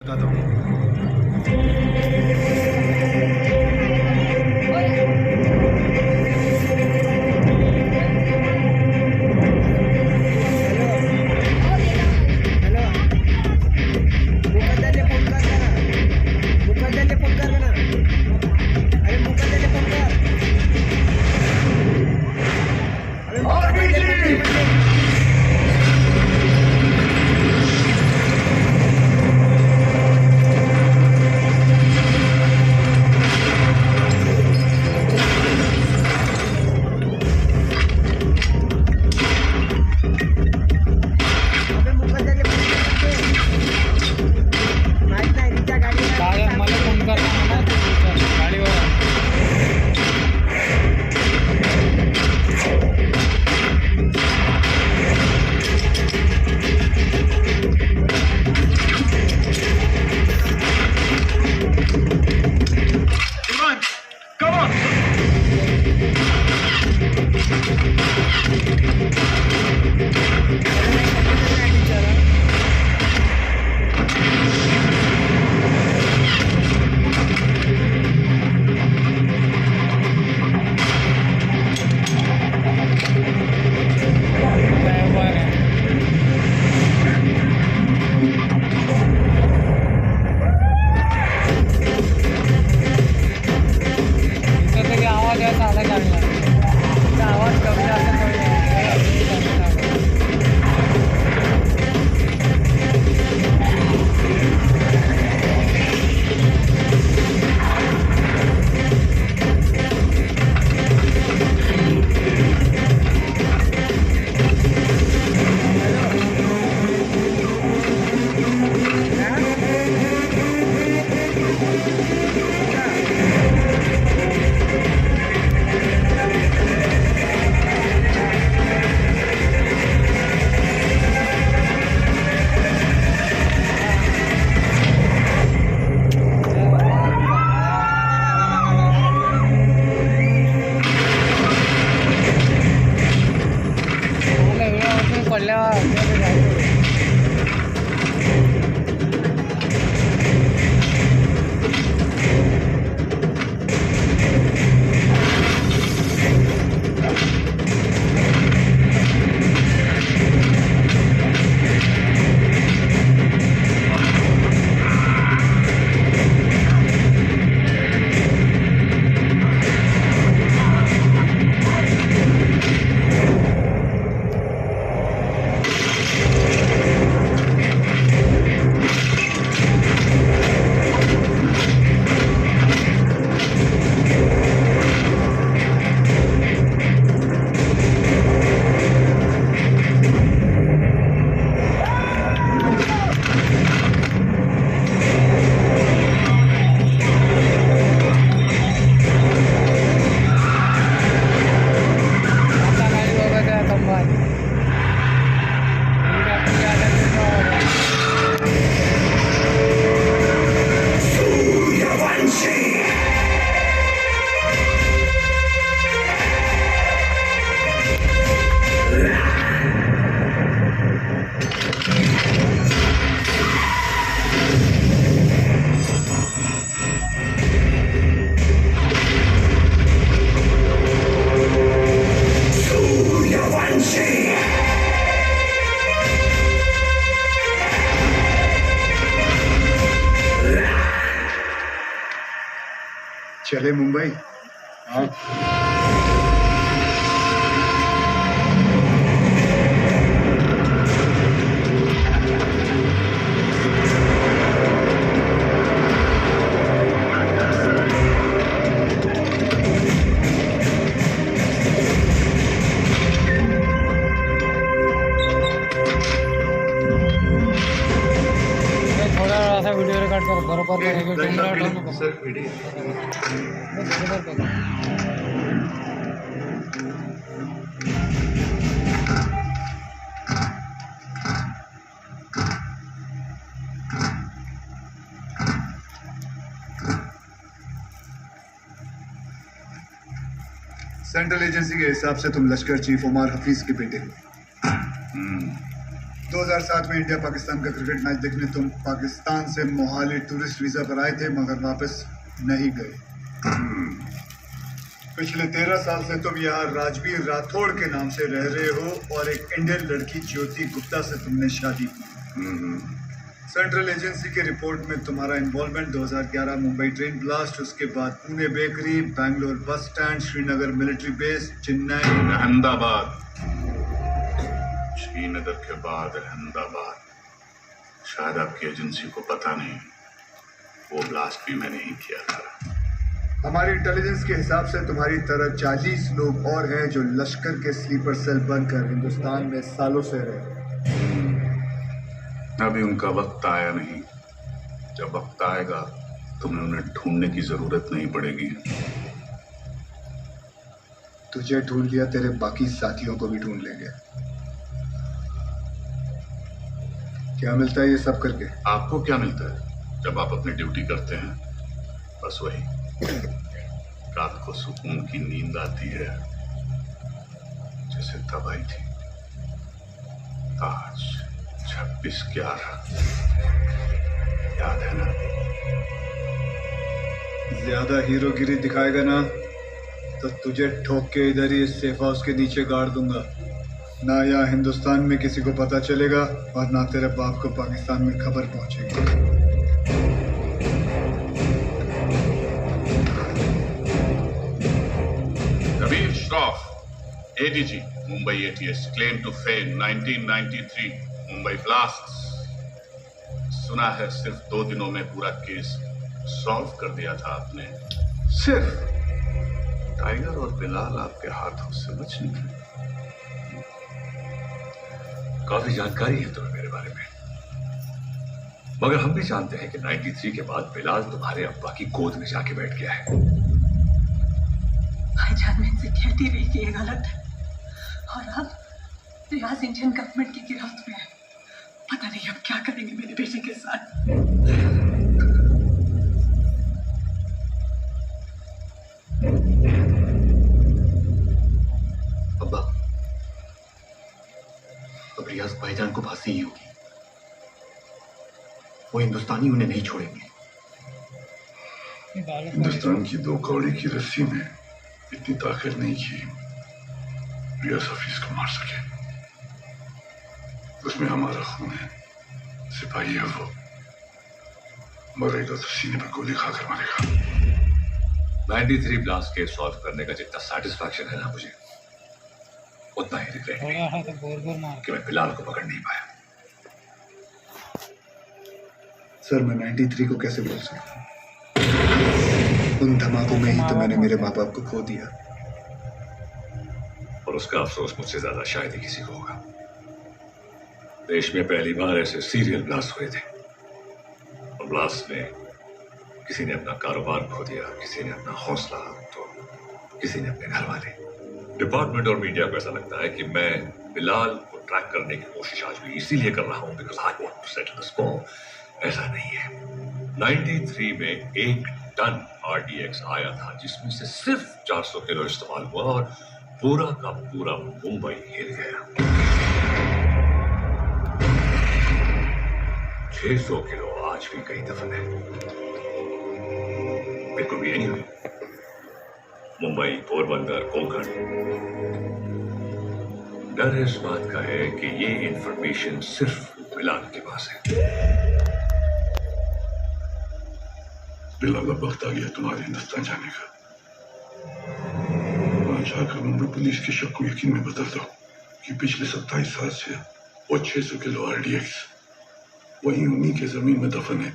बताता हूँ। चले मुंबई। हाँ वीडियो रिकॉर्ड करो बरोबर सर वीडियो सेंट्रल एजेंसी के हिसाब से तुम लश्कर चीफ उमर हफीज के बेटे हो। 2007 में इंडिया पाकिस्तान का क्रिकेट मैच देखने तुम पाकिस्तान से मोहाली टूरिस्ट वीजा पर आए थे, मगर वापस नहीं गए। पिछले 13 साल से तुम यहाँ राजवीर राठौड़ के नाम से रह रहे हो और एक इंडियन लड़की ज्योति गुप्ता से तुमने शादी की। सेंट्रल एजेंसी की रिपोर्ट में तुम्हारा इन्वॉल्वमेंट 2011 मुंबई ट्रेन ब्लास्ट, उसके बाद Pune bakery, Bangalore bus stand, Srinagar military base, Chennai, Ahmedabad. Srinagar के बाद अहमदाबाद। शायद आपकी एजेंसी को पता नहीं, वो ब्लास्ट भी मैंने ही किया था। हमारी इंटेलिजेंस के हिसाब से तुम्हारी तरह 40 लोग और हैं जो लश्कर के स्लीपर सेल बनकर हिंदुस्तान में सालों से रहे। अभी उनका वक्त आया नहीं। जब वक्त आएगा तुम्हें उन्हें ढूंढने की जरूरत नहीं पड़ेगी। तुझे ढूंढ लिया, तेरे बाकी साथियों को भी ढूंढ लेंगे। क्या मिलता है ये सब करके? आपको क्या मिलता है जब आप अपनी ड्यूटी करते हैं? बस वही, रात को सुकून की नींद आती है जैसे तब आई थी। आज 26/11 याद है ना? ज्यादा हीरोगिरी दिखाएगा ना तो तुझे ठोक के इधर ही इस सेफ हाउस के नीचे गाड़ दूंगा। ना यहाँ हिंदुस्तान में किसी को पता चलेगा और ना तेरे बाप को पाकिस्तान में खबर पहुंचेगी। Kabir Shroff, ADG, Mumbai ATS, claim to fame 1993, Mumbai blast. सुना है सिर्फ 2 दिनों में पूरा केस सॉल्व कर दिया था आपने। सिर्फ टाइगर और बिलाल आपके हाथों से बच निकले। काफी जानकारी है तुम्हें मेरे बारे में, मगर हम भी जानते हैं कि 93 के बाद बिलाल तुम्हारे अब्बा की गोद में जाके बैठ गया है। भाईजान मैं इनसे कहती रही कि ये गलत है और अब रियाज इंडियन गवर्नमेंट की गिरफ्त में है। पता नहीं अब क्या करेंगे मेरे बेटे के साथ। अब्बा, अब रियाज भाईजान को फांसी ही होगी। वो हिंदुस्तानी उन्हें नहीं छोड़ेंगे। हिंदुस्तान की 2 कौड़ी की रस्सी में इतनी ताकत नहीं कि रियाज हफीज को मार सके। उसमें हमारा खून है। सिपाही है वो, मरेगा तो सीने पर गोली खाकर मरेगा। 93 ब्लास्ट केस सॉल्व करने का जितना सेटिस्फैक्शन है ना मुझे, उतना ही रिग्रेट कि मैं बिलाल को पकड़ नहीं पाया। सर, मैं 93 को कैसे भूल सकता? उन धमाकों में ही तो मैंने मेरे माँ बाप को खो दिया। और उसका अफसोस मुझसे ज्यादा शायद ही किसी को होगा। देश में पहली बार ऐसे सीरियल ब्लास्ट हुए थे और ब्लास्ट में किसी ने अपना कारोबार खो दिया, किसी ने अपना हौसला, तो किसी ने अपने घर वाले। डिपार्टमेंट और मीडिया को ऐसा लगता है कि मैं बिलाल को ट्रैक करने की कोशिश आज भी इसीलिए कर रहा हूं because I want to settle the score. ऐसा नहीं है। 93 में 1 टन RDX आया था जिसमें से सिर्फ 400 किलो इस्तेमाल हुआ और पूरा का पूरा मुंबई हिल गया। 600 किलो आज भी कई दफन है। It could be anywhere. Mumbai, Porbandar, Konkan. डर इस बात का है कि ये इंफॉर्मेशन सिर्फ बिलाल के पास है। बिलाल, अब वक्त आ गया तुम्हारे हिंदुस्तान जाने का। वहां जाकर मुंबई पुलिस के शक को यकीन में बदल दो कि पिछले 27 साल से वो 600 किलो RDX वहीं उन्हीं के जमीन में दफन है।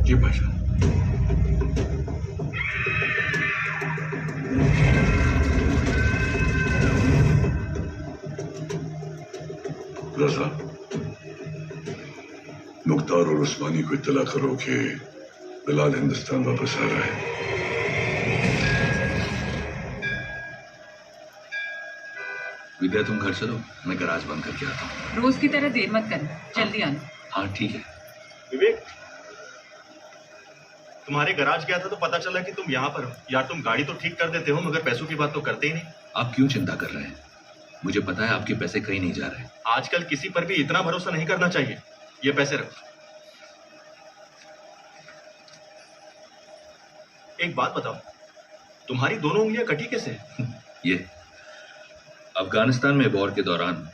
ये भाईजान, रजा, मुख्तार और उस्मानी को इत्तला करो कि बिलाल हिंदुस्तान वापस आ रहा है। विद्या, तुम घर चलो, मैं गैराज बंद करके आता हूँ। रोज की तरह देर मत करना, जल्दी आना। हाँ ठीक है। विवेक, तुम्हारे गैराज गया था तो पता चला कि तुम यहाँ पर हो। यार तुम गाड़ी तो ठीक कर देते हो मगर पैसों की बात तो करते ही नहीं। आप क्यों चिंता कर रहे हैं? मुझे पता है आपके पैसे कहीं नहीं जा रहे। आजकल किसी पर भी इतना भरोसा नहीं करना चाहिए। ये पैसे रखो। एक बात बताओ, तुम्हारी दोनों उंगलियां कटी कैसे है? ये अफगानिस्तान में वॉर के दौरान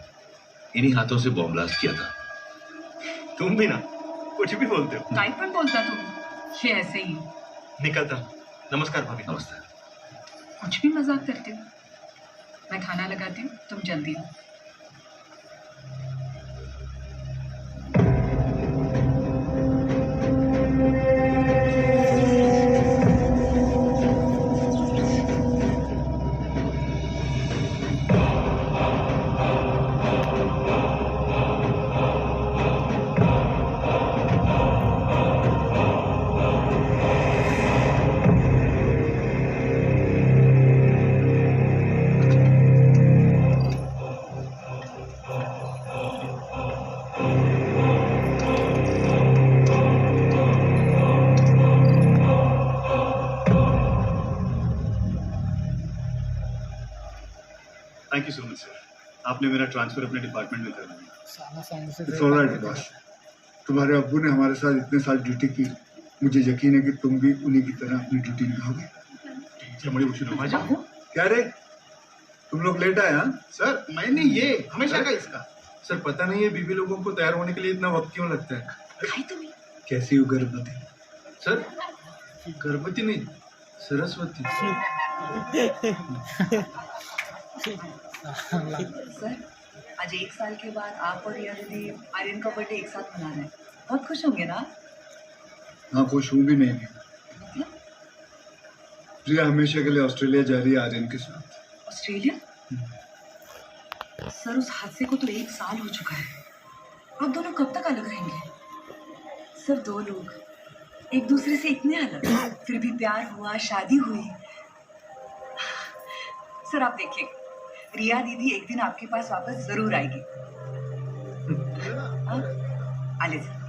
इन्हीं हाथों से बॉम्ब ब्लास्ट किया था। तुम भी ना कुछ भी बोलते हो। टाइम पर बोलता तुम, ये ऐसे ही। निकलता। नमस्कार भाभी। नमस्ते। कुछ भी मजाक करते हो। मैं खाना लगाती हूँ, तुम जल्दी आओ। Thank you so much sir, आपने मेरा ट्रांसफर अपने डिपार्टमेंट में कर दिया। साला सांग से इट्स ऑलराइट बॉस। तुम्हारे अब्बू ने हमारे साथ इतने साल ड्यूटी की, मुझे यकीन है कि तुम भी उन्हीं की तरह अपनी ड्यूटी निभाओगे। बड़ी मुश्किल हो बाबू, क्या रे, तुम लोग लेट आए? हाँ सर मैंने ये हमेशा का इसका। सर पता नहीं है बीवी लोगों को तैयार होने के लिए इतना वक्त क्यों लगता है। खाई तुम्हें? कैसी हो गर्भवती? सर गर्भवती नहीं, सरस्वती। सर, आज 1 साल के बाद आप और रिया दीदी आर्यन का बर्थडे एक साथ मना रहे हैं। बहुत खुश होंगे ना? हाँ खुश हूँ भी नहीं भी। रिया हमेशा के लिए ऑस्ट्रेलिया जा रही है आर्यन के साथ। ऑस्ट्रेलिया? सर उस हादसे को तो 1 साल हो चुका है। आप दोनों कब तक अलग रहेंगे? सर 2 लोग एक दूसरे से इतने अलग, फिर भी प्यार हुआ, शादी हुई। सर आप देखिए, रिया दीदी एक दिन आपके पास वापस जरूर आएगी। हाँ? आले सर।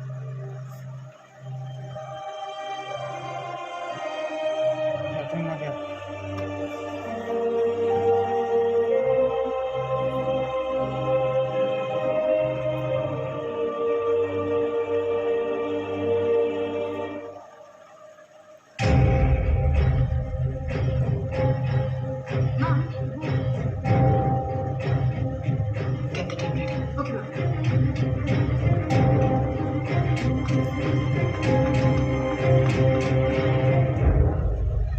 तुम ना क्या Get the team ready. Okay, ma'am.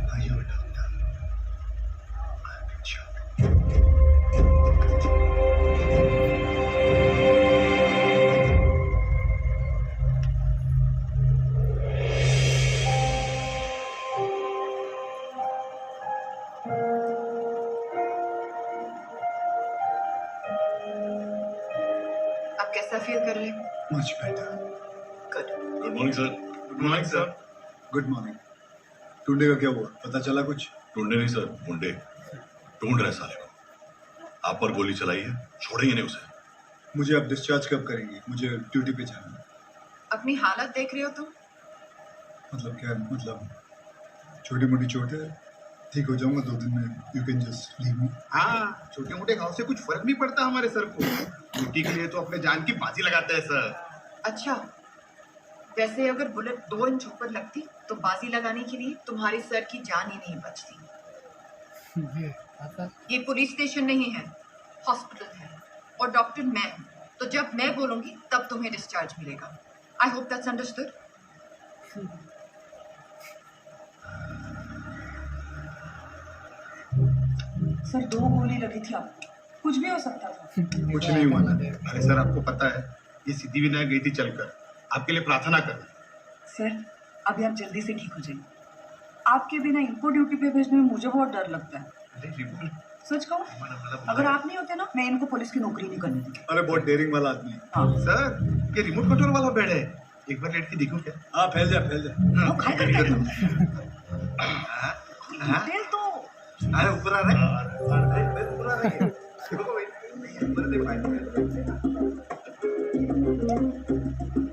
Are you a doctor? I'm in shock. आप कैसा फील कर रहे हैं? Much better. Good. Good morning sir. Good morning sir. Good morning. टुंडे का क्या हुआ, पता चला कुछ? ढूंढे नहीं सर, मुंडे ढूंढ रहे साले को। आप पर गोली चलाई है, छोड़ेंगे नहीं उसे। मुझे अब डिस्चार्ज कब करेंगे? मुझे ड्यूटी पे जाना है। अपनी हालत देख रहे हो तुम? मतलब क्या, मतलब छोटी मोटी चोट है, ठीक हो जाऊंगा 2 दिन में। You can just leave me. हाँ छोटे मोटे घाव से कुछ फर्क नहीं पड़ता हमारे सर को। ड्यूटी के लिए तो अपने जान की बाजी लगाते हैं सर। अच्छा, वैसे अगर बुलेट 2 इंच ऊपर लगती तो बाजी लगाने के लिए तुम्हारे सर की जान ही नहीं बचती। ये आता ये पुलिस स्टेशन नहीं है, हॉस्पिटल है, और डॉक्टर मैं हूँ। तो जब मैं बोलूंगी तब तुम्हें डिस्चार्ज मिलेगा। I hope that's understood. Sir 2 गोली लगी थी आपको, कुछ भी हो सकता था। कुछ नहीं हुआ ना। अरे सर आपको पता है ये सिद्धि विनायक गई थी चलकर, आपके लिए प्रार्थना कर। सर अभी आप जल्दी से ठीक हो जाइए। आपके बिना इनको ड्यूटी पे भेजने में मुझे बहुत डर लगता है। अरे रिपोर्ट सच कहूँ, अगर आप नहीं होते ना, मैं इनको पुलिस की नौकरी नहीं करने देती। अरे बहुत डेयरिंग वाला आदमी है। हाँ, सर ये रिमोट कंट्रोल वाला बेड है, एक बार लेट के देखो क्या। हाँ फैल जा फैल जा। वो खाए करते हैं। हाँ? तेल तो अरे ऊपर आ रहा है। अरे ऊपर आ रहा है। देखो भाई, ऊपर देखो भाई।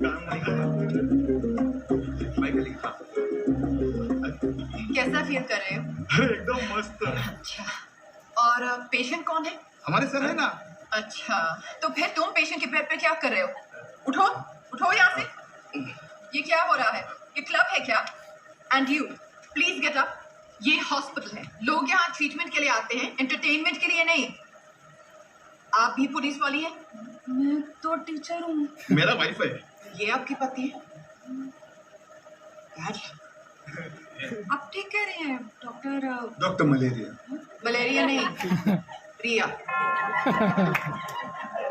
काम नहीं कर रहा। भाई के लिए हाँ। कैसा फील कर रहे हो? अरे एकदम मस्त। अच्छा, और पेशेंट कौन है? हमारे सर है ना। अच्छा, तो फिर तुम पेशेंट के बेड पे क्या कर रहे हो? उठो, उठो यहाँ से। ये क्या हो रहा है? ये क्लब है क्या? And you please get up. ये हॉस्पिटल है, लोग यहाँ ट्रीटमेंट के लिए आते हैं, एंटरटेनमेंट के लिए नहीं। आप भी पुलिस वाली हैं? मैं तो टीचर हूँ। मेरा वाइफ है। ये आपकी पति है? Bad luck. आप ठीक कह रहे हैं डॉक्टर? Doctor malaria. मलेरिया नहीं, रिया।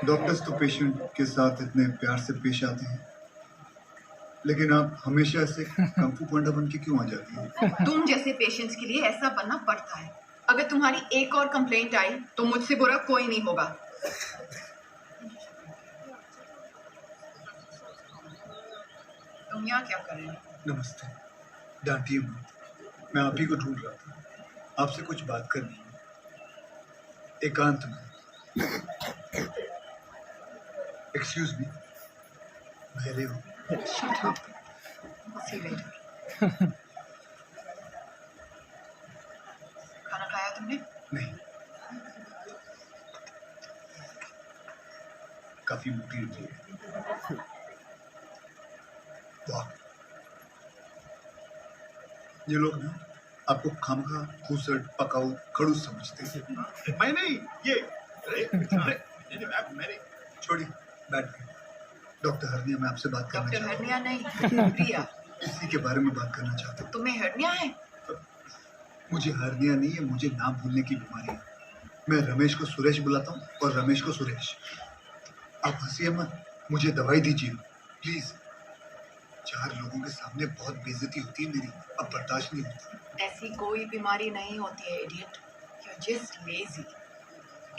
डॉक्टर्स तो पेशेंट के साथ इतने प्यार से पेश आते हैं, लेकिन आप हमेशा ऐसे कंफू पांडा बन के क्यों आ जाती हैं? तुम जैसे पेशेंट्स के लिए ऐसा बनना पड़ता है। अगर तुम्हारी एक और कंप्लेंट आई तो मुझसे बुरा कोई नहीं होगा। तुम यहाँ क्या कर रहे हो? नमस्ते, डांटिए मत, मैं आप ही को ढूंढ रहा था। आपसे कुछ बात करनी है, एकांत में। एक्सक्यूज मी, बहरे हो? Shut up. See you later. खाना खाया तुमने? नहीं, काफी मोटी हुई है। वाह, ये लोग ना आपको खामखा खूसट पकाऊ खड़ूस समझते हैं। मैं नहीं, ये मैंने छोड़िए, बैठ गए। डॉक्टर हरनिया, मैं आपसे बात करना डॉक्टर चाहता हरनिया नहीं, प्रिया। हूँ, इसी के बारे में बात करना चाहता हूँ। तुम्हें हरनिया है? मुझे हरनिया नहीं है, मुझे नाम भूलने की बीमारी है। मैं रमेश को सुरेश बुलाता हूँ और रमेश को सुरेश। आप हंसिए मत, मुझे दवाई दीजिए प्लीज। 4 लोगों के सामने बहुत बेइज्जती होती है मेरी, अब बर्दाश्त नहीं होता। ऐसी कोई बीमारी नहीं होती है इडियट। You're just lazy.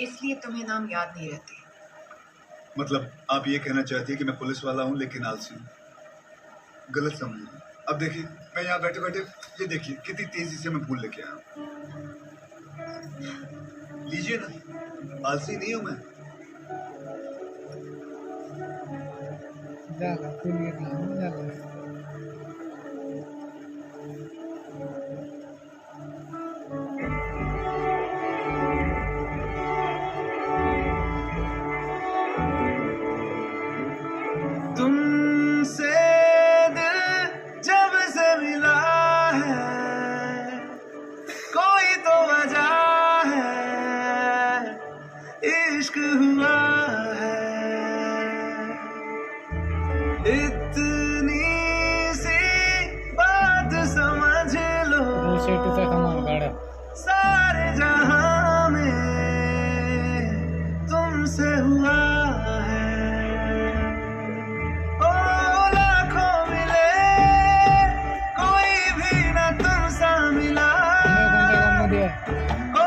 इसलिए तुम्हें नाम याद नहीं रहते। मतलब आप ये कहना चाहती है कि मैं पुलिस वाला हूँ लेकिन आलसी हूँ? गलत समझे। अब देखिए, मैं यहाँ बैठे बैठे ये देखिए कितनी तेजी से मैं फूल लेके आया हूँ। लीजिए ना, आलसी नहीं हूँ मैं। जाला फूल ये नहीं जाला। तुमसे दिल जब से मिला है, कोई तो वजह है, इश्क हुआ है। इतनी सी बात समझ लो, शेटूचा कमाल गाड्या। सारे जहां में तुमसे हुआ है। ओ लाखों मिले, कोई भी ना तुमसा मिला। मध्ये ओ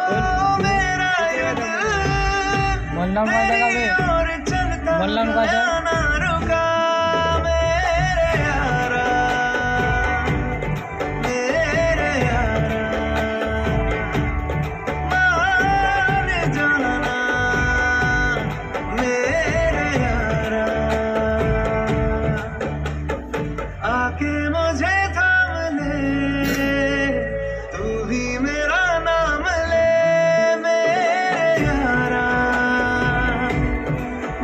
मेरा ये दिल मल्लाम माझ्या तेरी गावे ओर चलता मल्लाम माझ्या गया, ना रुका मेरे यारा, मेरे यारा। मान जाना मेरे यारा, आके मुझे थाम ले, तू भी मेरा नाम ले, मेरे यारा,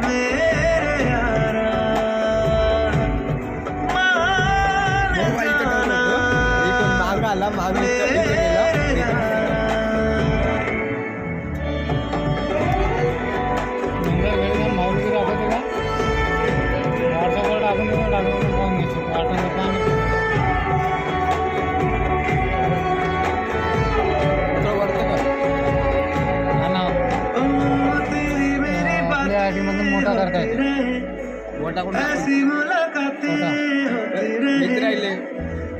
मेरे यारा। मान जाना मेरे यारा। माऊली राहतो का व्हॉट्सअपवर टाकून देतो, टाकून फोन घेतो पाठवून तेरी मेरी आपल्या आयडीमधून मोठा करतायत। ऐसी मुलाकातें होती रहे,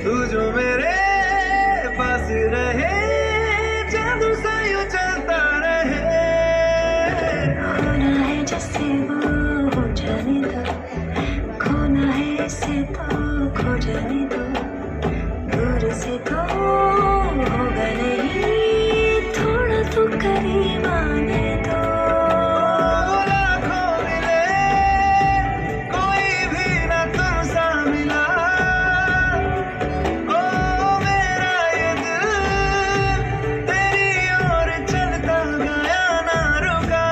तू जो मेरे पास रहे, जादू सा यूं चलता रहे। होना है जिससे वो हो जाने दो, खोना है इसे तो खो जाने दो, दूर से तो होगा नहीं, थोड़ा तो करीब आने दो। लाखों मिले, कोई भी ना तुमसा मिला। ओ मेरा ये दिल तेरी ओर चलता गया, ना रुका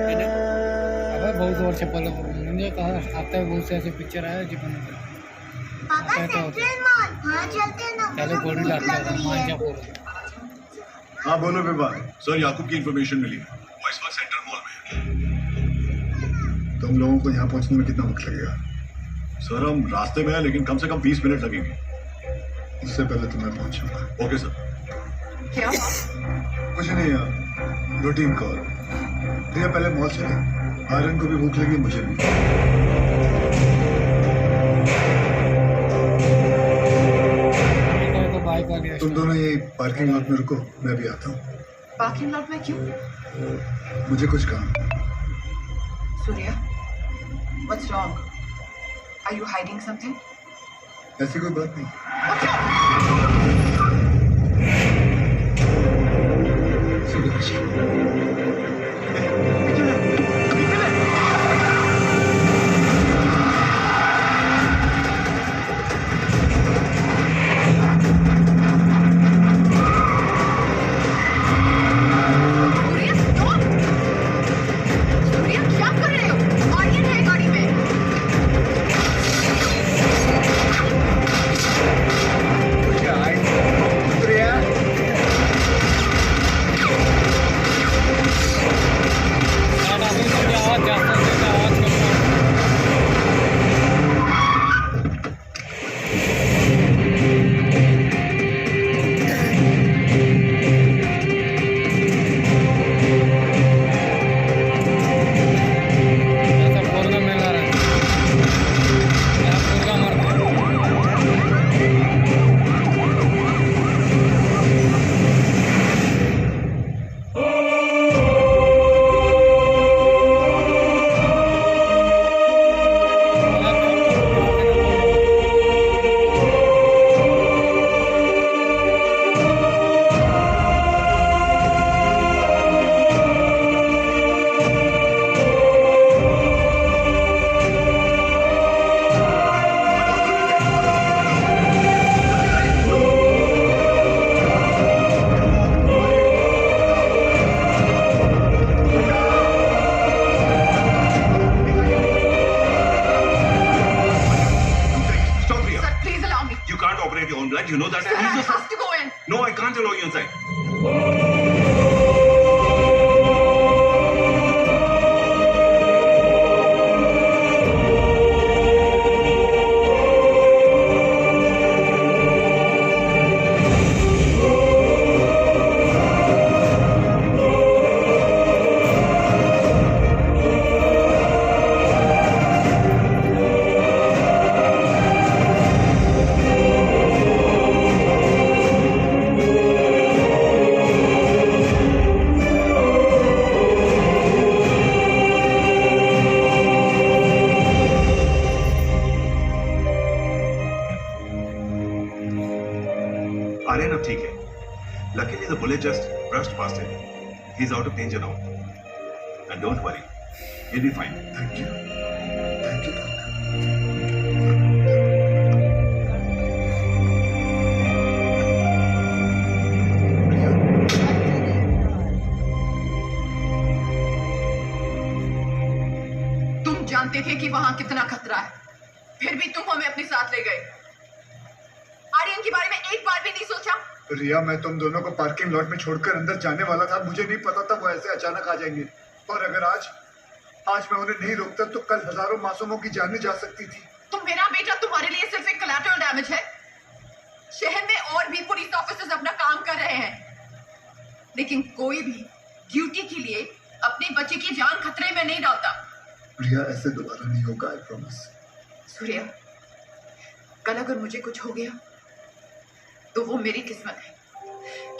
अबे बहुत वर्ष पहले मुझे कहा आता है, बहुत से ऐसे पिक्चर आए जीवन में पापा सेंट्रल मॉल वहाँ चलते हैं ना। चलो गोली लाते हैं मांझा बोल। हाँ बोलो बेबा। सर याकूब की इंफॉर्मेशन मिली, वो इस वक्त सेंट्रल मॉल में है। तुम लोगों को यहाँ पहुँचने में कितना वक्त लगेगा? सर हम रास्ते में हैं, लेकिन कम से कम 20 मिनट लगेंगे। उससे पहले तुम्हें पहुँचूंगा। Okay sir. क्या कुछ नहीं यार, रूटीन कॉल। रिया पहले मॉल चले, आर्यन को भी भूख लगी, मुझे भी। तो बाइक वाली तुम दोनों ये पार्किंग लॉट में रुको, मैं भी आता हूँ। पार्किंग लॉट में क्यों? मुझे कुछ काम। Surya, what's wrong? Are you hiding something? ऐसी कोई बात नहीं। सूर्या, क्या कर रहे हो? आर्यन है गाड़ी में। आवाज जाता है, आवाज करता है। You know that. Sir, I have to go in. No, I can't allow you inside. Aryan अब ठीक है. Luckily the bullet just brushed past him. He's out of danger now. And don't worry, he'll be fine. Thank you. Thank you, doctor. तुम जानते थे कि वहां कितना खतरा है, फिर भी तुम हमें अपने साथ ले गए। आर्यन के बारे में एक बार भी नहीं सोचा? रिया, मैं तुम दोनों को पार्किंग लॉट में छोड़कर अंदर जाने वाला था। मुझे नहीं पता था वो ऐसे अचानक आ जाएंगे। और अगर आज मैं उन्हें नहीं रोकता तो कल हजारों मासूमों की जानें जा सकती थी। तो मेरा बेटा तुम्हारे लिए सिर्फ एक कोलैटरल डैमेज है। शहर में और भी पुलिस ऑफिसर्स अपना काम कर रहे हैं, लेकिन कोई भी ड्यूटी के लिए अपने बच्चे की जान खतरे में नहीं डालता। रिया, ऐसे दोबारा नहीं होगा, आई प्रॉमिस। सूर्या, कल अगर मुझे कुछ हो गया तो वो मेरी किस्मत है,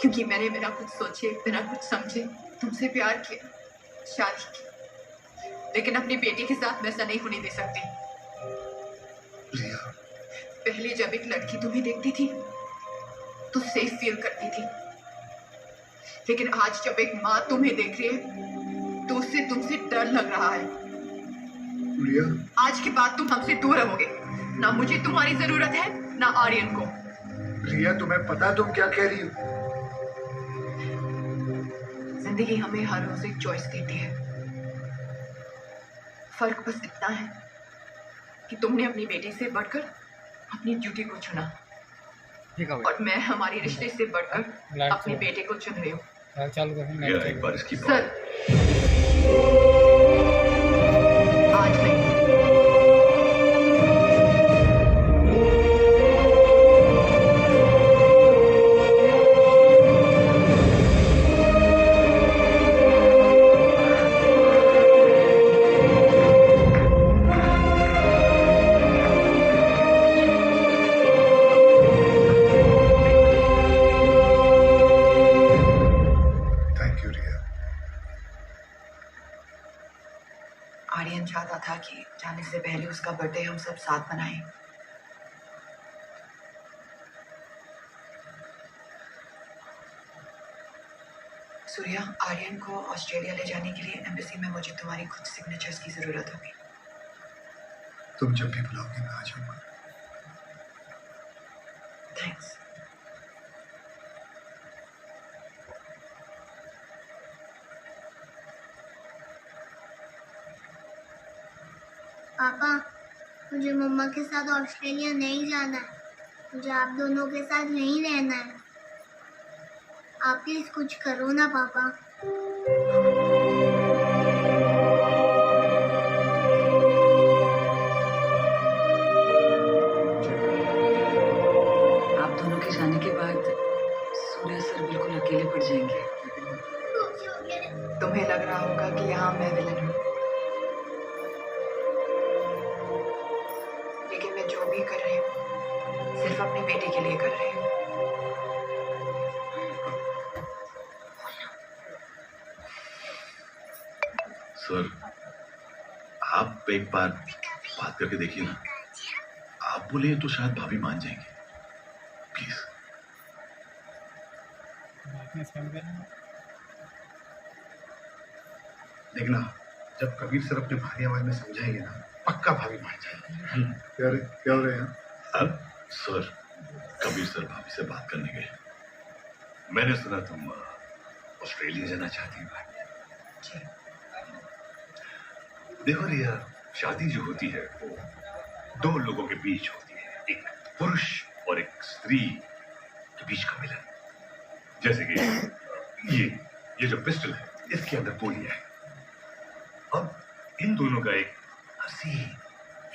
क्योंकि मैंने बिना कुछ सोचे, बिना कुछ समझे तुमसे प्यार किया, शादी की। लेकिन अपनी बेटी के साथ वैसा नहीं होने दे सकती। रिया, पहले जब एक लड़की तुम्हें देखती थी तो सेफ फील करती थी, लेकिन आज जब एक माँ तुम्हें देख रही है तो उससे तुमसे डर लग रहा है। रिया, आज के बाद तुम हमसे दूर रहोगे। ना मुझे तुम्हारी जरूरत है, ना आर्यन को। रिया, तुम्हें पता है तुम क्या कह रही हो? जिंदगी हमें हर रोज एक चॉइस देती है। फर्क बस इतना है कि तुमने अपनी बेटी से बढ़कर अपनी ड्यूटी को चुना और मैं हमारे रिश्ते से बढ़कर अपने बेटे को चुन रही हूँ। चालू कर रिया, एक बार इसकी बात सर, आज नहीं। थैंक यू रिया। आर्यन चाहता था कि जाने से पहले उसका बर्थडे हम सब साथ मनाएं। सूर्या, आर्यन को ऑस्ट्रेलिया ले जाने के लिए एम्बेसी में मुझे तुम्हारी खुद सिग्नेचर्स की जरूरत होगी। तुम जब भी बुलाओगे मैं आ जाऊंगा। थैंक्स। पापा, मुझे मम्मा के साथ ऑस्ट्रेलिया नहीं जाना है। मुझे आप दोनों के साथ यहीं रहना है। आप प्लीज कुछ करो ना पापा। आप दोनों के जाने के बाद सूर्या सर बिल्कुल अकेले पड़ जाएंगे। तुम्हें लग रहा होगा कि यहाँ मैं विलन हूँ, लेकिन मैं जो भी कर रही हूँ सिर्फ अपनी बेटी के लिए कर रही हूँ। सर, आप एक बार बात करके देखिए ना। आप बोले तो शायद भाभी मान जाएंगे। प्लीज। देखना, जब कबीर सर अपने भारी आवाज में समझाएंगे ना, पक्का भाभी मान जाएगी। क्या हो रहा है यहाँ? अब सर, कबीर सर भाभी से बात करने गए। मैंने सुना तुम ऑस्ट्रेलिया जाना चाहती हो। देखो रिया, शादी जो होती है वो दो लोगों के बीच होती है, एक पुरुष और एक स्त्री के बीच का मिलन। जैसे कि ये जो पिस्टल है, इसके अंदर गोली है। अब इन दोनों का एक हसीन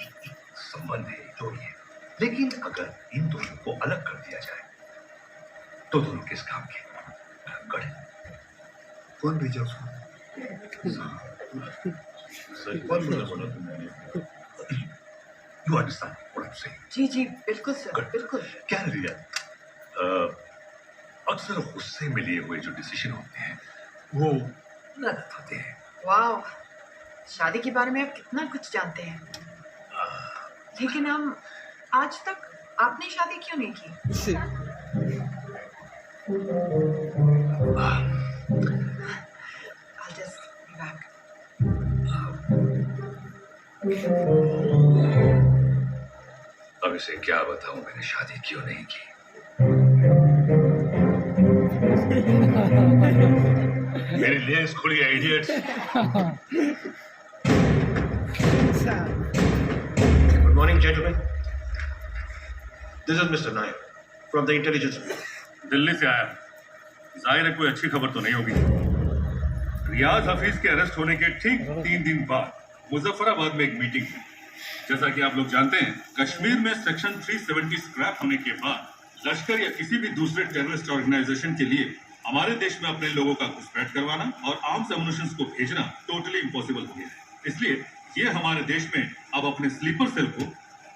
एक संबंध है, जोड़ी है। लेकिन अगर इन दोनों को अलग कर दिया जाए तो दोनों किस काम के? गढ़े। कौन भेजा उसको? You understand what I'm saying? जी जी बिल्कुल सर, बिल्कुल। क्या रिया, अक्सर गुस्से में लिए हुए जो डिसीजन होते हैं वो गलत होते हैं। वाह, शादी के बारे में आप कितना कुछ जानते हैं। लेकिन हम आज तक आपने शादी क्यों नहीं की? I'll just be back. अब इसे क्या बताऊं मैंने शादी क्यों नहीं की। मेरे लिए खुली idiots. Good morning, gentlemen. This is Mr. Nair from the intelligence bureau. Delhi से आया। जाहिर है कोई अच्छी खबर तो नहीं होगी। रियाज हफीज के अरेस्ट होने के ठीक 3 दिन बाद मुजफ्फराबाद में एक मीटिंग हुई। जैसा कि आप लोग जानते हैं, कश्मीर में सेक्शन 370 स्क्रैप होने के बाद लश्कर या किसी भी दूसरे टेररिस्ट ऑर्गेनाइजेशन के लिए हमारे देश में अपने लोगों का घुसपैठ करवाना और आर्म्स एमुनिशंस को भेजना टोटली इम्पॉसिबल हो गया है। इसलिए ये हमारे देश में अब अपने स्लीपर सेल को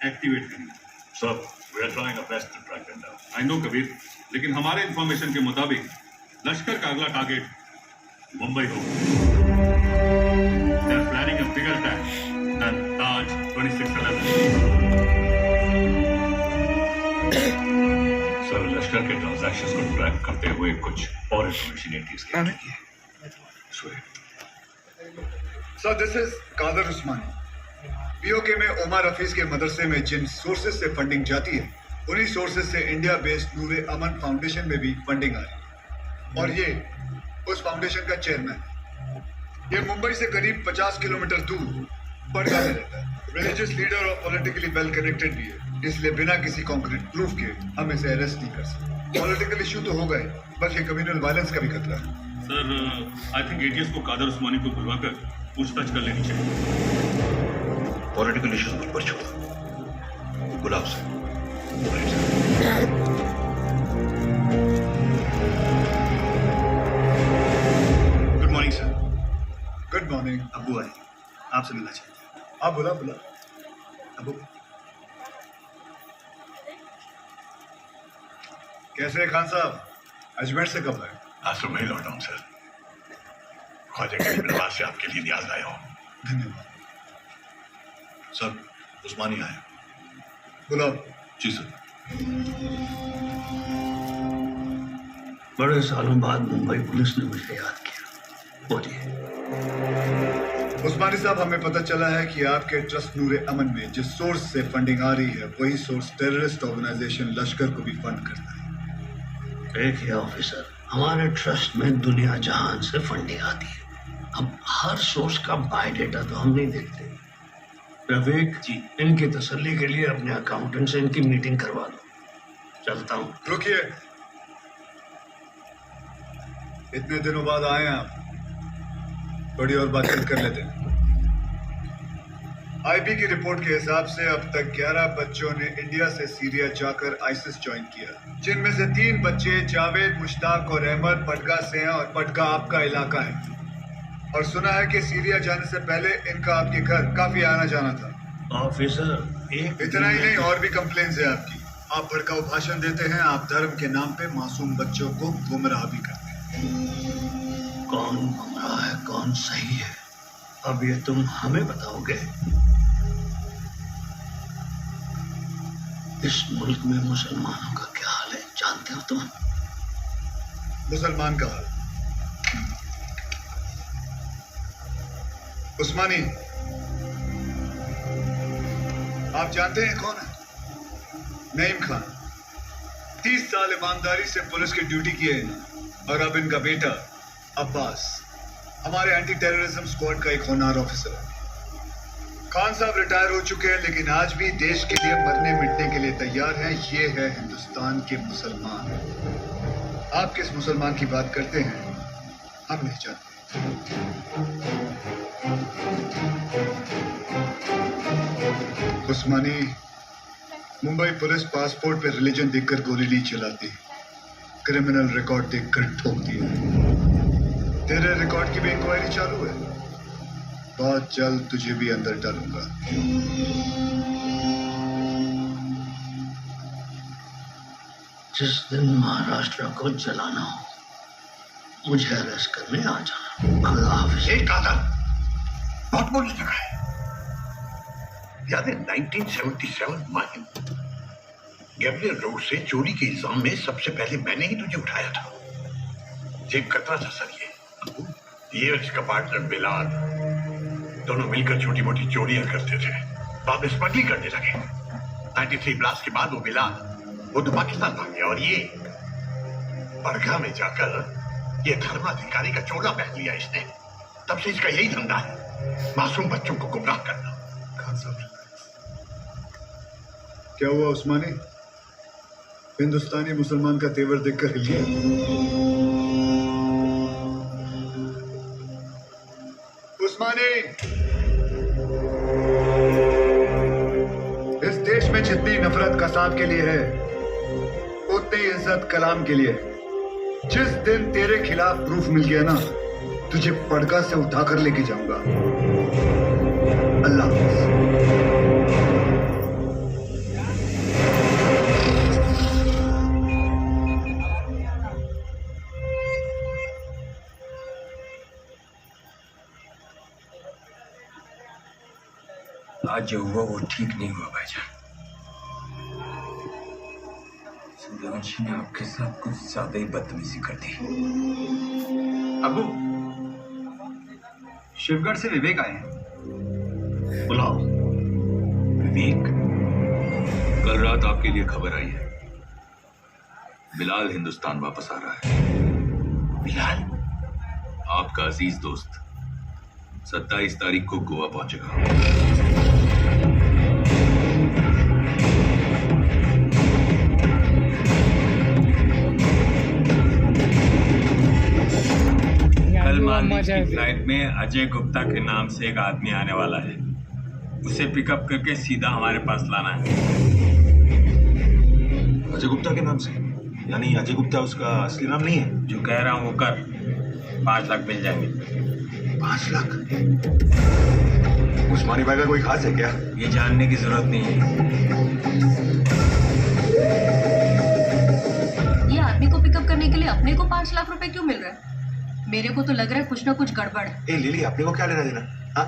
एक्टिवेट करेंगे। Sir, we are trying our best to track them down. I know Kabir, लेकिन हमारे इंफॉर्मेशन के मुताबिक लश्कर का अगला टारगेट मुंबई होगा। They are planning a bigger attack than Taj 2611. Sir, लश्कर के ट्रांजैक्शंस को ट्रैक करते हुए कुछ और इंफॉर्मेशन एंट्रीज की है। Sir, this is Kadar Usmani. PoK में उमर हफीज के मदरसे में जिन सोर्सेज से फंडिंग जाती है, उन्हीं सोर्सेज से इंडिया बेस्ड नूरे अमन फाउंडेशन में भी फंडिंग आ रही है। और ये उस फाउंडेशन का चेयरमैन। ये मुंबई से करीब 50 किलोमीटर दूर बड़गा में रहता है। रिलीजियस लीडर और पॉलिटिकली वेल कनेक्टेड भी है, इसलिए बिना किसी कॉन्क्रीट प्रूफ के हम इसे अरेस्ट नहीं कर सकते। पॉलिटिकल इशू तो हो गए, बल्कि कम्युनल वायलेंस का भी खतरा है। सर, आई थिंक एटीएस को कादर उस्मानी को बुलवाकर पूछताछ कर लेनी चाहिए। पॉलिटिकल इश्यूज मुझ पर छोड़ो, बुलाओ sir. Good morning sir. Good morning. अब्बू आए, आपसे मिलना चाहिए। आप बुला बुला। अब्बू, कैसे हैं खान साहब? अजमेर से कब आए? आज सुबह ही लौटा हूँ सर। ख्वाजा के दरबार से आपके लिए न्याज लाया हूँ। धन्यवाद। सर, उस्मानी आए। बुलाओ। जी सर। बड़े सालों बाद मुंबई पुलिस ने मुझे याद किया। बोलिए। उस्मानी साहब, हमें पता चला है कि आपके ट्रस्ट नूरे अमन में जिस सोर्स से फंडिंग आ रही है, वही सोर्स टेररिस्ट ऑर्गेनाइजेशन लश्कर को भी फंड करता है। देखिए ऑफिसर, हमारे ट्रस्ट में दुनिया जहान से फंडिंग आती है। अब हर सोर्स का बायोडेटा तो हम नहीं देखते। रफीक जी, इनकी तसल्ली के लिए अपने अकाउंटेंट से इनकी मीटिंग करवा दो। चलता हूँ। रुकिए, इतने दिनों बाद आए हैं आप, थोड़ी और बातचीत कर लेते हैं। आईबी की रिपोर्ट के हिसाब से अब तक 11 बच्चों ने इंडिया से सीरिया जाकर आईसिस ज्वाइन किया, जिनमें से 3 बच्चे जावेद, मुश्ताक और अहमद बडगा से हैं, और बडगा आपका इलाका है। और सुना है कि सीरिया जाने से पहले इनका आपके घर काफी आना जाना था। ऑफिसर, इतना ही नहीं, और भी कंप्लेंट्स है आपकी। आप भड़काऊ भाषण देते हैं, आप धर्म के नाम पे मासूम बच्चों को गुमराह भी करते हैं। कौन गुमराह है, कौन सही है, अब ये तुम हमें बताओगे? इस मुल्क में मुसलमानों का क्या हाल है जानते हो तुम? मुसलमान का हाल? उस्मानी, आप जानते हैं कौन है? नईम खान। 30 साल ईमानदारी से पुलिस की ड्यूटी की है इन्होंने, और अब इनका बेटा अब्बास हमारे एंटी टेररिज्म स्क्वाड का एक होनहार ऑफिसर है। खान साहब रिटायर हो चुके हैं, लेकिन आज भी देश के लिए मरने मिटने के लिए तैयार हैं। ये है हिंदुस्तान के मुसलमान। आप किस मुसलमान की बात करते हैं हम नहीं जानते। उस्मानी, मुंबई पुलिस पासपोर्ट पे रिलीजन देखकर गोली नहीं चलाती, क्रिमिनल रिकॉर्ड देखकर ठोकती है। तेरे रिकॉर्ड की भी इंक्वायरी चालू है, बहुत जल्द तुझे भी अंदर डालूंगा। जिस दिन महाराष्ट्र को जलाना हो, मुझे अरेस्ट करने आ जाना। अल्लाह हाफिज। एक कादर बहुत बोलने लगा है। याद है 1977 माहिम गैब्रियल रोड से चोरी के इल्जाम में सबसे पहले मैंने ही तुझे उठाया था। जेब कतरा था सर ये और इसका पार्टनर बिलाल दोनों मिलकर छोटी मोटी चोरियां करते थे, बाद में स्मगलिंग करने लगे। 93 ब्लास्ट के बाद वो तो पाकिस्तान भाग गया, और ये बड़गा में जाकर ये धर्माधिकारी का चोला पहन लिया इसने। तब से इसका यही धंधा है, मासूम बच्चों को गुमराह करना। खान साहब, क्या हुआ उस्मानी? हिंदुस्तानी मुसलमान का तेवर देखकर हिल गया। उस्मानी, इस देश में जितनी नफरत कसाब के लिए है, उतनी इज्जत कलाम के लिए। जिस दिन तेरे खिलाफ प्रूफ मिल गया ना, तुझे पड़का से उठाकर लेके जाऊंगा। अल्लाह हाफिज। आज जो हुआ वो ठीक नहीं हुआ भाईजान। सूर्यवंशी ने आपके साथ कुछ ज्यादा ही बदतमीजी कर दी। अबू, शिवगढ़ से विवेक आए हैं। बुलाओ। विवेक, कल रात आपके लिए खबर आई है, बिलाल हिंदुस्तान वापस आ रहा है। बिलाल? आपका अजीज दोस्त 27 तारीख को गोवा पहुंचेगा। कल मालदीव की फ्लाइट में अजय गुप्ता के नाम से एक आदमी आने वाला है। उसे पिकअप करके सीधा हमारे पास लाना है। अजय गुप्ता के नाम से? यानी अजय गुप्ता उसका असली नाम नहीं है? जो कह रहा हूँ वो कर। 5 लाख मिल जाएंगे। 5 लाख? उस्मानी भाई का कोई खास है क्या? ये जानने की जरूरत नहीं है। ये आदमी को पिकअप करने के लिए अपने को 5 लाख रुपए क्यों मिल रहा है? मेरे को तो लग रहा है कुछ ना कुछ गड़बड़ है। ए लिली, अपने को क्या लेना देना? हाँ,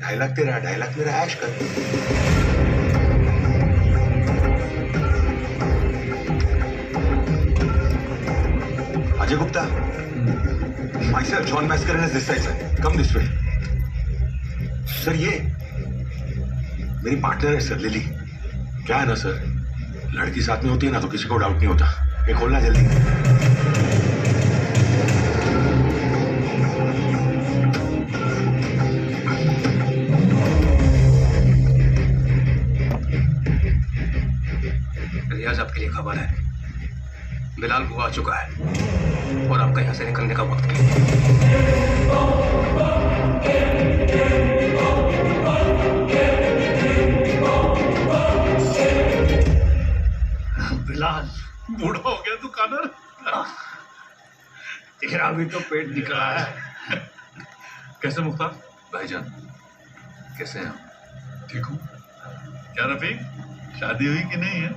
2.5 लाख तेरा, 2.5 लाख मेरा, ऐश कर। Ajay Gupta, myself John Mascarenhas is this side, sir. Come this way. Sir ये मेरी पार्टनर है सर, लिली। क्या है ना सर, लड़की साथ में होती है ना तो किसी को डाउट नहीं होता। ये खोलना जल्दी। रियाज, आपके लिए खबर है। बिलाल गोवा आ चुका है और आपका यहाँ से निकलने का वक्त है। बिलाल, बूढ़ा हो गया तू कानर। तेरा भी तो पेट निकला है। कैसे मुख्तार भाईजान, कैसे हैं? ठीक हूँ। क्या रफीक, शादी हुई कि नहीं है?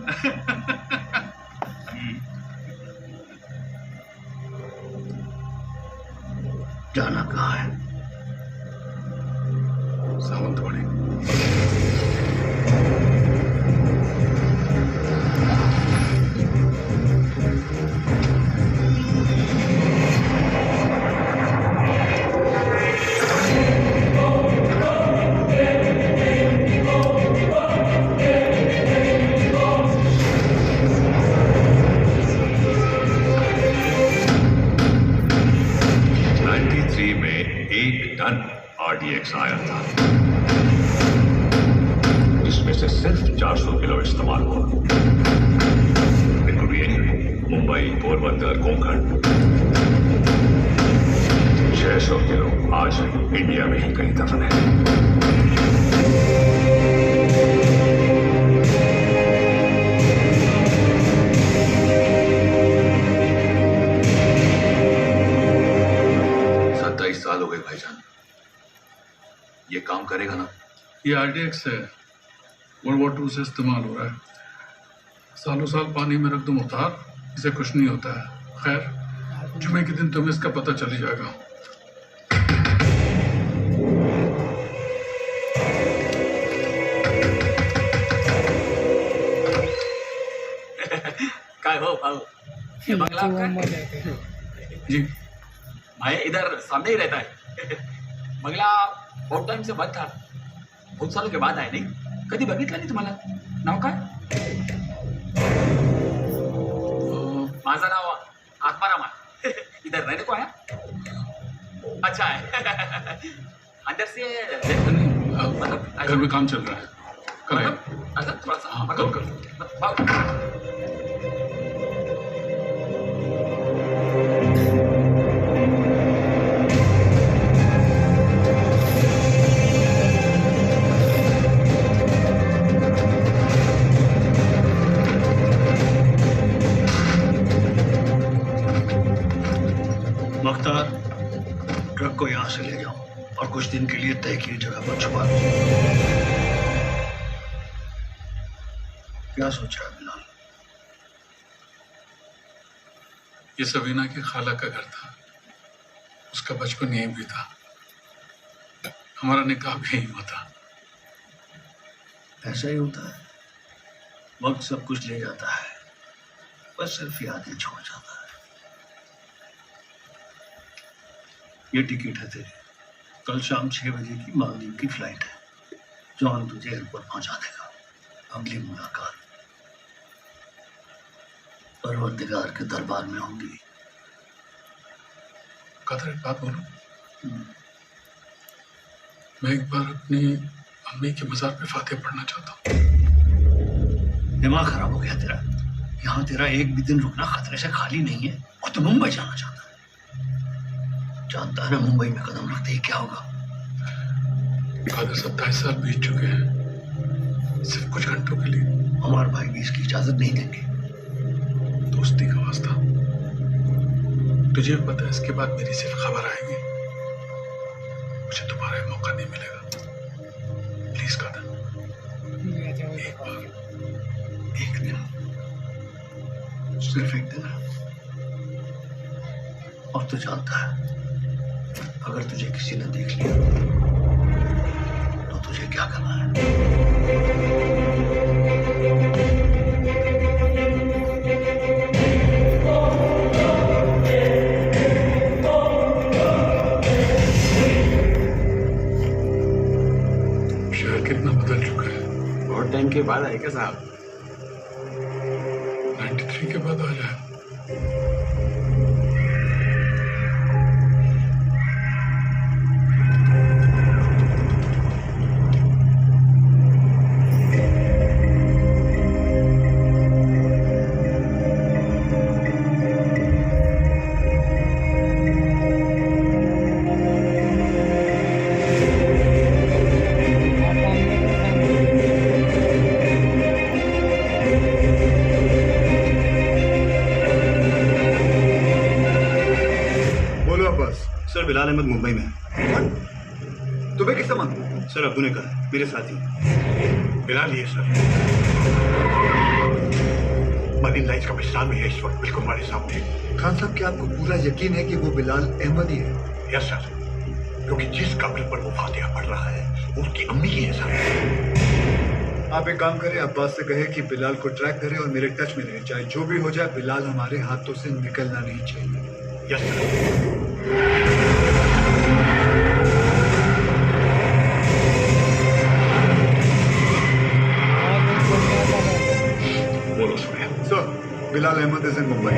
जाना कहाँ है? सावंतवाड़ी। RDX आया था, इसमें से सिर्फ 400 किलो इस्तेमाल हुआ। मुंबई, पोरबंदर, कोंकण। 600 किलो आज इंडिया में ही कहीं दफन है। साल हो गए भाईजान, ये काम करेगा ना? ये RDX है, World War II से इस्तेमाल हो रहा है। सालों साल पानी में रख दो मुख्तार, इसे कुछ नहीं होता है। खैर, जुमे के दिन तुम्हें इसका पता चल ही जाएगा। काय हो भाऊ, ये बंगला आपका? जी भाई इधर सामने ही रहता है। बंगला बहुत टाइम से बंद था, बहुत सालों के बाद आए। नहीं कधी बघितलं नाही तुम्हाला? नाव काय? माझं नाव आत्माराम आहे। इधर रहने को आया? अच्छा है। अंदर से घर में काम चल रहा है, कराए। थोड़ा सा मुख्तार, ट्रक को यहाँ से ले जाओ और कुछ दिन के लिए तय की जगह पर छुपा दो। क्या सोचा है बिलाल? ये सबीना की खाला का घर था, उसका बचपन यहीं भी था, हमारा निकाह भी यहीं हुआ था। ऐसा ही होता है, वक्त सब कुछ ले जाता है, बस सिर्फ यादें छोड़ जाता है। ये टिकट है तेरी, कल शाम 6 बजे की मालदीव की फ्लाइट है। जॉन तुझे एयरपोर्ट पहुंचा देगा। अगली मुलाकात परवरदिगार के दरबार में होगी। कदर एक बात बोलूं? मैं एक बार अपनी अम्मी के मज़ार पे फातिहा पढ़ना चाहता हूँ। दिमाग खराब हो गया तेरा। यहाँ तेरा एक भी दिन रुकना खतरे से खाली नहीं है और तू मुंबई जाना चाहता है। जानता है ना मुंबई में कदम रखते ही क्या होगा। कादर 27 साल बीत चुके हैं, सिर्फ कुछ घंटों के लिए। हमारे भाई भी इसकी इजाजत नहीं देंगे। दोस्ती का वास्ता, तुझे पता है इसके बाद मेरी सिर्फ खबर आएगी, मुझे दोबारा मौका नहीं मिलेगा। प्लीज कादर, एक बार, एक दिन, सिर्फ एक दिन। और तू जानता है अगर तुझे किसी ने देख लिया तो तुझे क्या करना है। शहर कितना बदल चुका है। बहुत टाइम के बाद आए क्या साहब? 93 के बाद आ जाए। सर बिलाल अहमद मुंबई में है। तुम्हें किससे मालूम? सर अब्दू ने कहा, मेरे साथी बिलाल ही है सर। मरीन लाइन्स का पिस्तान में है इस वक्त, बिल्कुल हमारे सामने। खान साहब, क्या आपको पूरा यकीन है कि वो बिलाल अहमद ही है? यस सर, क्योंकि जिस कब्र पर वो फातिहा पढ़ रहा है वो उसकी अम्मी ही है सर। आप एक काम करें, अब्बास से कहे कि बिलाल को ट्रैक करे और मेरे टच में रहे। चाहे जो भी हो जाए, बिलाल हमारे हाथों से निकलना नहीं चाहिए। Yes sir. बोलो सुनिए। Sir, Bilal Ahmed is in Mumbai.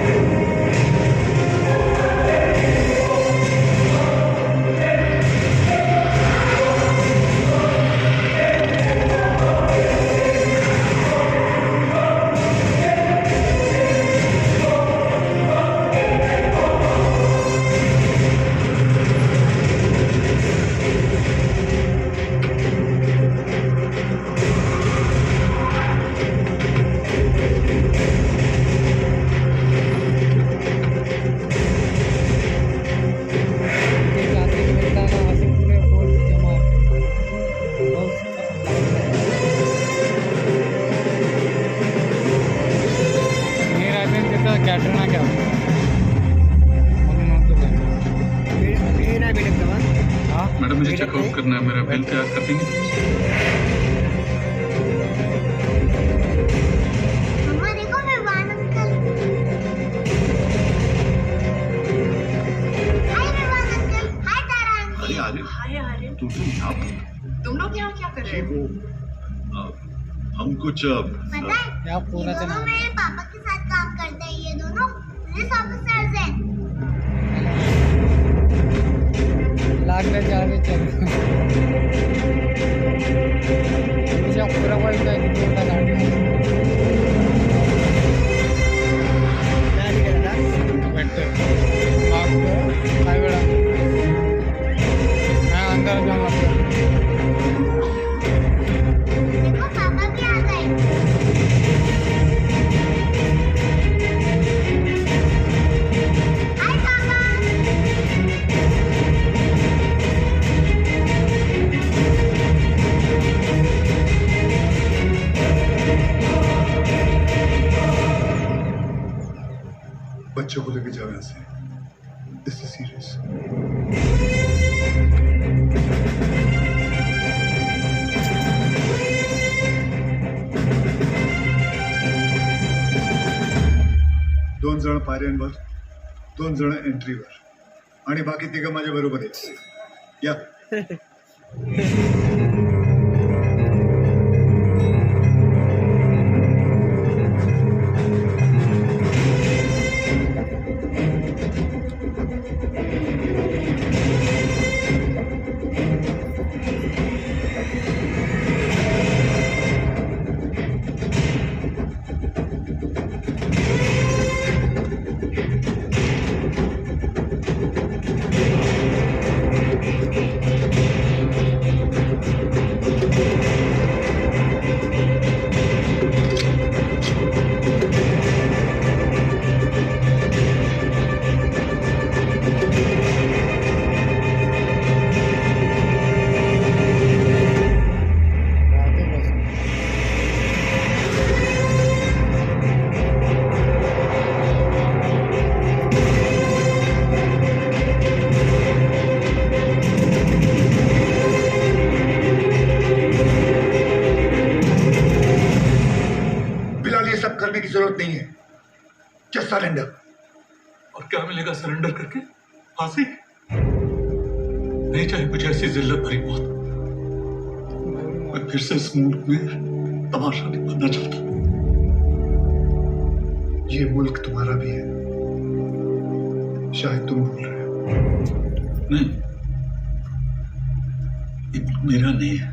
कैटरना क्या मैडम, मुझे चेकआउट करना है। मेरा बिल तैयार कर देंगे? मम्मा देखो, विवान अंकल। हाय विवान अंकल, हाय तारा आंटी। अरे आर्यन, हाय आर्यन। तुम यहाँ पर? तुम लोग यहाँ क्या कर रहे हो? हम कुछ पता है, ये दोनों मेरे पापा के साथ काम करते हैं। ये दोनों पुलिस ऑफिसर्स हैं। लाग रहे जा रहे चल मुझे पूरा कोई का गाड़ी बैठते मैं अंदर जाऊँगा। देखो पापा भी आ गए। हाय पापा। बच्चों को लेके जाओ यहाँ से। This is serious. दोन जण पायऱ्यांवर, दोन जण एंट्रीवर आणि बाकी तिघं माझ्या बरोबर आहेत। या जरूरत नहीं है। Just surrender. और क्या मिलेगा सरेंडर करके? फांसी? नहीं चाहिए मुझे ऐसी जिल्लत भरी मौत। मैं फिर से इस मुल्क में तमाशा नहीं बनना चाहता। ये मुल्क तुम्हारा भी है, शायद तुम भूल रहे हो। नहीं, ये मुल्क मेरा नहीं है।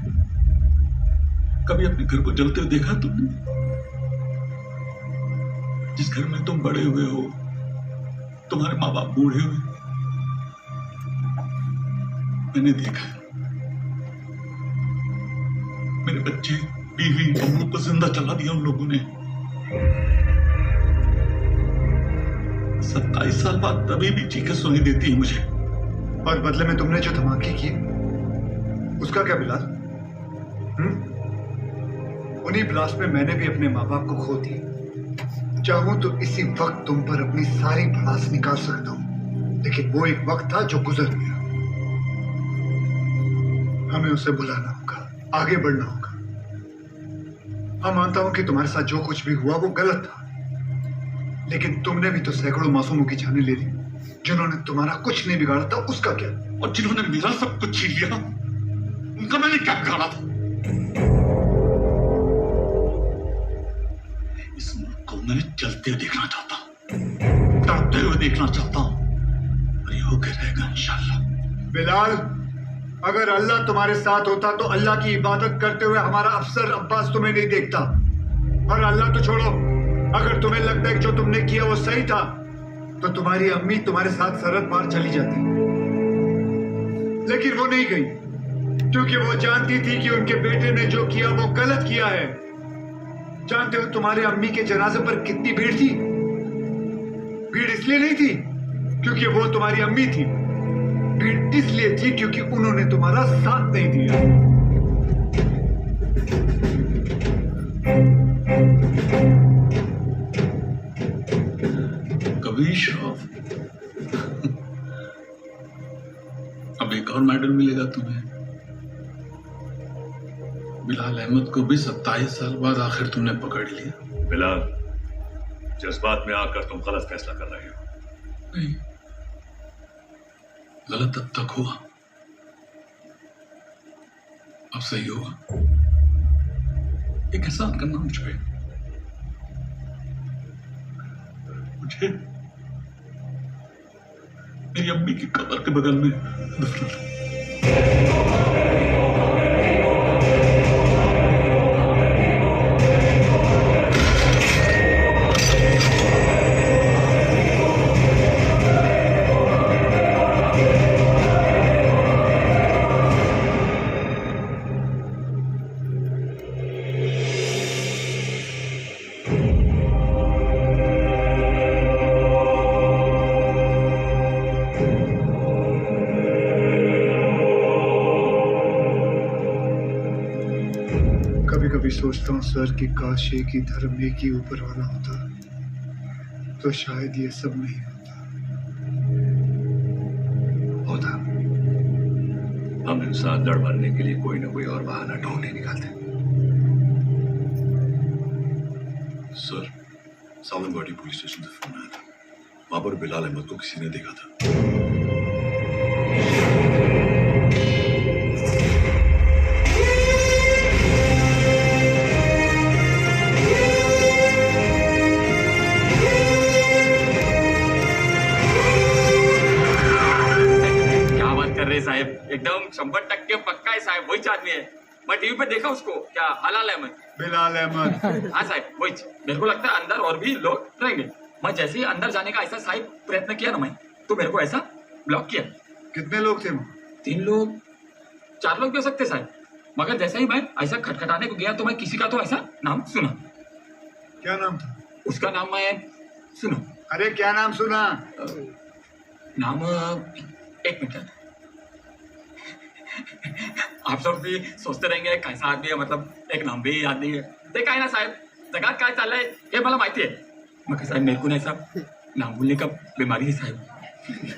कभी अपने घर को जलते हुए देखा तुमने? जिस घर में तुम बड़े हुए हो, तुम्हारे माँ बाप बूढ़े हुए, मैंने देखा। मेरे बच्चे, बीवी, बहू को जिंदा चला दिया उन लोगों ने। 27 साल बाद तभी भी चीखें सुनाई देती है मुझे। और बदले में तुमने जो धमाके किए, उसका क्या बिलाल? उन्हीं ब्लास्ट में मैंने भी अपने माँ बाप को खो दिया। चाहूं तो इसी वक्त तुम पर अपनी सारी भड़ास निकाल सकता हूं, लेकिन वो एक वक्त था जो गुजर गया। हमें उसे भुलाना होगा, आगे बढ़ना होगा। हाँ, मानता हूं कि तुम्हारे साथ जो कुछ भी हुआ वो गलत था, लेकिन तुमने भी तो सैकड़ों मासूमों की जानें ले ली। जिन्होंने तुम्हारा कुछ नहीं बिगाड़ा था, उसका क्या? और जिन्होंने मेरा सब कुछ छीन लिया, उनका मैंने क्या बिगाड़ा था? इस मुल्क को मैं जलते हुए देखना चाहता हूं, तड़पते हुए देखना चाहता हूं, और ये होकर रहेगा इंशाल्लाह। बिलाल, अगर अल्लाह तुम्हारे साथ होता तो अल्लाह की इबादत करते हुए हमारा अफसर अब्बास तुम्हें नहीं देखता। और अल्लाह तो छोड़ो, अगर तुम्हें लगता है कि जो तुमने किया वो सही था, तो तुम्हारी अम्मी तुम्हारे साथ सरहद पार चली जाती। लेकिन वो नहीं गई, क्योंकि वो जानती थी कि उनके बेटे ने जो किया वो गलत किया है। जानते हो तुम्हारे अम्मी के जनाजे पर कितनी भीड़ थी? भीड़ इसलिए नहीं थी क्योंकि वो तुम्हारी अम्मी थी, भीड़ इसलिए थी क्योंकि उन्होंने तुम्हारा साथ नहीं दिया। कबीर श्रॉफ, अब एक और मेडल मिलेगा तुम्हें। बिलाल अहमद को भी 27 साल बाद आखिर तुमने पकड़ लिया। बिलाल, जज्बात में आकर तुम गलत फैसला कर रहे हो। नहीं, गलत अब तक हुआ, अब सही होगा। एक एहसान करना मुझ पे, मुझे मेरी अम्मी की कब्र के बगल में दफना दो। कभी कभी सोचता हूँ सर कि काश एक ही धर्म, एक ही ऊपर वाला होता तो शायद ये सब नहीं होता। हम इंसान लड़ मरने के लिए कोई ना कोई और बहाना ढूंढ ही निकालते। सर, सालमवाड़ी पुलिस स्टेशन से फोन आया था। वहां पर बिलाल अहमद को किसी ने देखा था। साहब एकदम 100% पक्का है साहब, वही आदमी है। मैं टीवी पे देखा उसको। क्या हलाल अहमद? बिलाल अहमद। हाँ साहब, वही। मेरे को लगता है अंदर और भी लोग रहेंगे। मैं जैसे ही अंदर जाने का ऐसा साहब प्रयत्न किया ना मैं, तो मेरे को ऐसा ब्लॉक किया। कितने लोग थे? 3 लोग, 4 लोग भी हो सकते साहब। मगर जैसे ही मैं ऐसा खटखटाने को गया तो मैं किसी का तो ऐसा नाम सुना। क्या नाम था उसका? नाम मैं सुनो। अरे क्या नाम सुना? नाम, एक मिनट, आप सब भी सोचते रहेंगे कैसा आदमी है, मतलब एक नाम भी याद नहीं है। देखा है ना साहब, जगात काय चाललंय हे मला माहिती आहे। मग साहेब मेरे को ना ऐसा नाम भूलने का बीमारी है साहब।